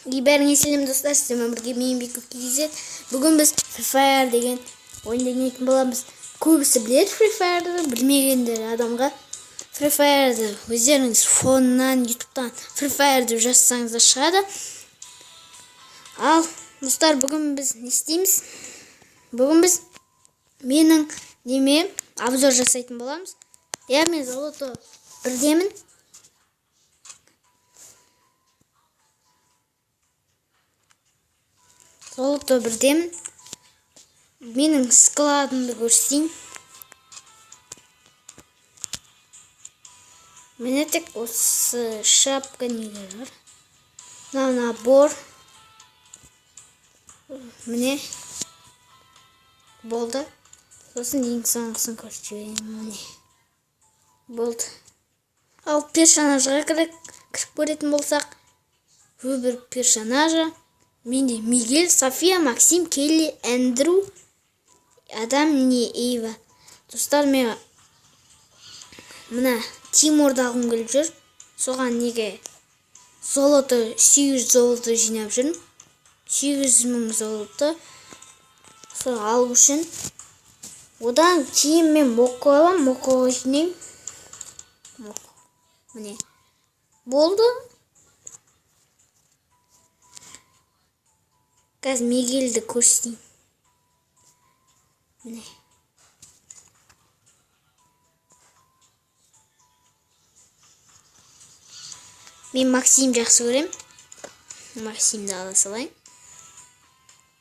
Бәріңе сәлем достар, сіздермен бірге мен Беков KZ. Бүгін біз Free Fire деген ойынды ойнайтын боламыз. Көбісі біледі Free Fire'ды, білмегендер адамға Free Fire'ды өздеріңіз фоннан, ютубтан Free Fire деп жазсаңыздар шығады. Ал достар, бүгін біз не істейміз? Бүгін біз менің неме обзор жасайтын боламыз. Мен золото бірдемін. Золото бірдемін. Менің складымды көрсетейін. Міне тек осы шапка нелер бар. Набор. Міне болды. Сосын ең соңғысын көрсетейін. Міне болды. Ал персонажға кіріп көретін болсақ, выбор персонажа. Менде Мигель, София, Максим, Келли, Эндрю, Адам, не Эйва. Достар, мен мына Тимурды алғым келіп жүр. Соған неге золото 800 золото жинап жүрмін. 800 мың золото. Сол алу үшін. Одан кейін мен Моко алам, Мокоға жинаймын. Міне болды. Қазір Мигельді көрсетейін. Міне. Мен Максим жақсы көрем. Максимді ала салайын.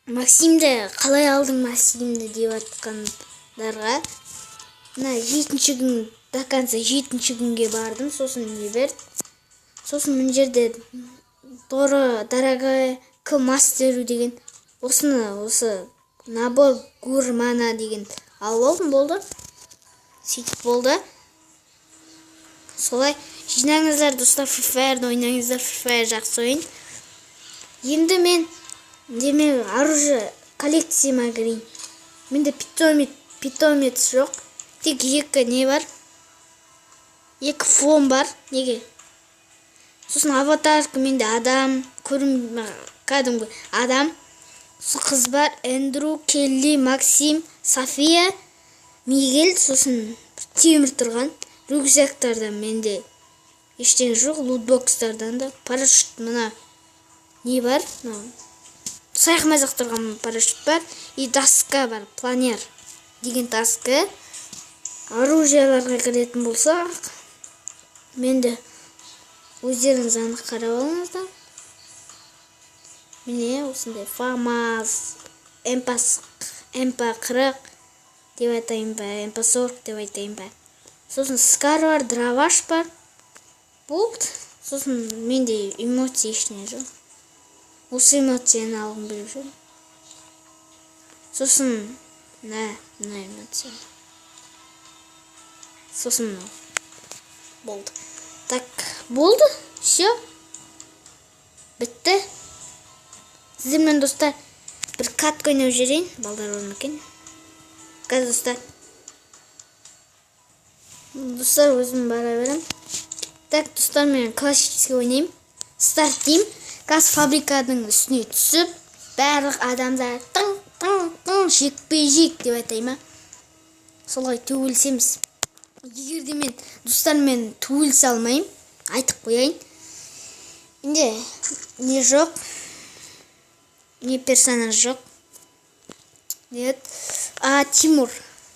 Максимді қалай алдың Максимді деп атқандарға. Мына 7-ші күн, до конца 7-ші күнге бардым. Сосын не берді. Сосын мына жерде дорогая к мастеру деген осы набор гурмана деген алып алдым, болды. Сөйтіп болды. Солай жинаңыздар достар, Free Fire'ды ойнаңыздар. Free Fire жақсы ойын. Енді мен оружие коллекцияма кірейін. Менде питомец жоқ. Тек екі не бар? Екі фон бар. Неге? Сосын аватарка менде адам, кәдімгі адам. Сосын қыз бар, Эндрю, Келли, Максим, София, Мигель. Сосын темір тұрған. Рюкзактардан менде ештеңе жоқ. Лутбокстардан да парашют, мына не бар? Сайқымай тұрған парашют бар. И доска бар, планер деген доска. Оружияларға кіретін болсақ, менде өздеріңіз анық қарап алыңыздар. Міне осындай ФАМАЗ, МП-40 деп айтайын ба, МП-40 деп айтайын ба. Сосын Скар бар, Драваш бар. Болды. Сосын менде эмоция ештеңе жоқ. Осы эмоцияны алғым келіп жүр. Сосын мына эмоция. Сосын болды. Так, болды. Все. Бітті. Сіздермен достар бір катка ойнап жүрейін. Балдар ойнамакен. Қазір достар. Достар, өзім бара берем. Так, достар, мен классический ойнайым. Старт деймін. Газ фабриканың үстіне түсіп, барлық адамдар тың жекпе-жек деп айтайма. Солай төгілсеміз. Егерде мен достармен төгілсе алмайым, айтып қояйын. Енді не жоқ, не персонаж жоқ.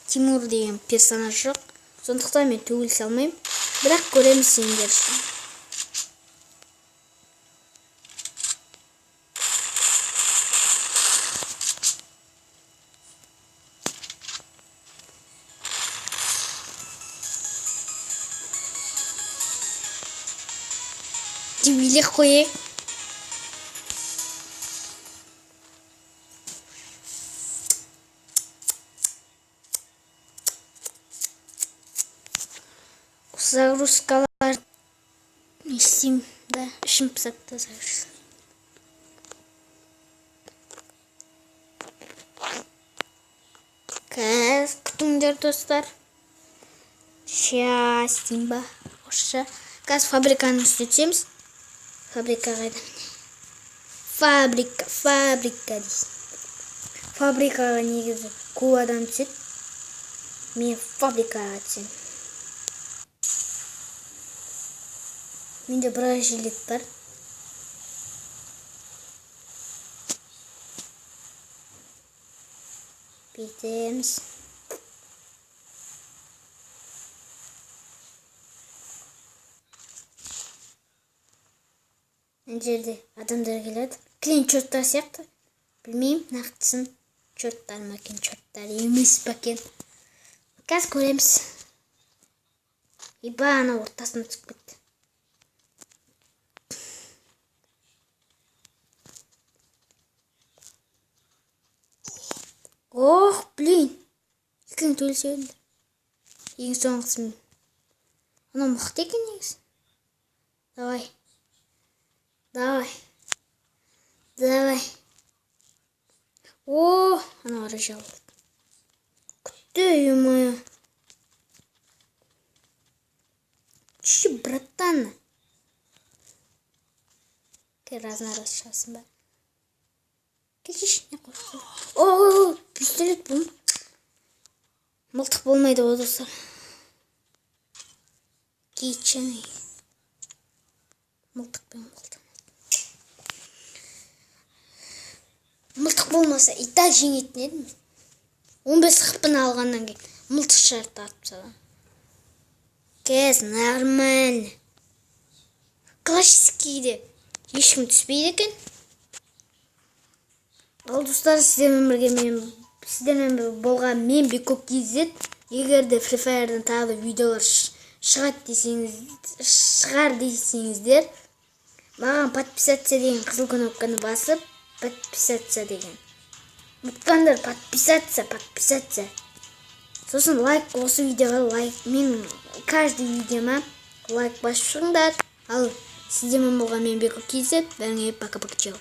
Тимур деген персонаж жоқ. Сондықтан мен төгілсе алмайым. Бірақ көреміз сендер үшін. Дебилек қойек. Загрузкалар не істеймін, да, ішім пысапты загруз. Қазір күтіңдер достар. Щастьем ба. Қазір фабриканы істетеміз. Фабрика қайда? фабрика дейсің. Фабрикаға негізі көп адам түседі. Мен фабрикаға түсем. Менде біраз жилет бар. Бүйтеміз. Мына жерде адамдар келеді. Клиент чоттар сияқты. Білмеймін, нақтысын чоттар ма екен, чоттар емес пе екен. Қазір көреміз. Ана ортасына түсіп кетті. Ох, блин. Екен төлсеңдер. Ең соңғысы мен. Ана мықты екен негізі. Давай. О, ана ара жалды. Күтті, ё-моё. Чё, братан? Раз шансын бар. Келші, не қорқы. О, пистолет бұл. Мылтық болмайды ғой достар. Кейтшені. Мылтық болмаса итак жеңетін едім. 15 қыппын алғаннан кейін мылтық шарты атып салам. Кез, нормально. Классикийде ешкім түспейді екен. Ал достар, сіздермен болған мен Бекоп KZ. Егерде Free Fire'дан тағы видеолар шығар дейсеңіздер, маған подписаться деген қызыл кнопканы басып, подписаться деген. Ұмытпаңдар, подписаться. Сосын лайк, осы видеоға лайк. Мен каждый видеома лайк басып шығыңдар. Ал сіздермен болған мен Бекоп KZ. Бәріңе пока-пока.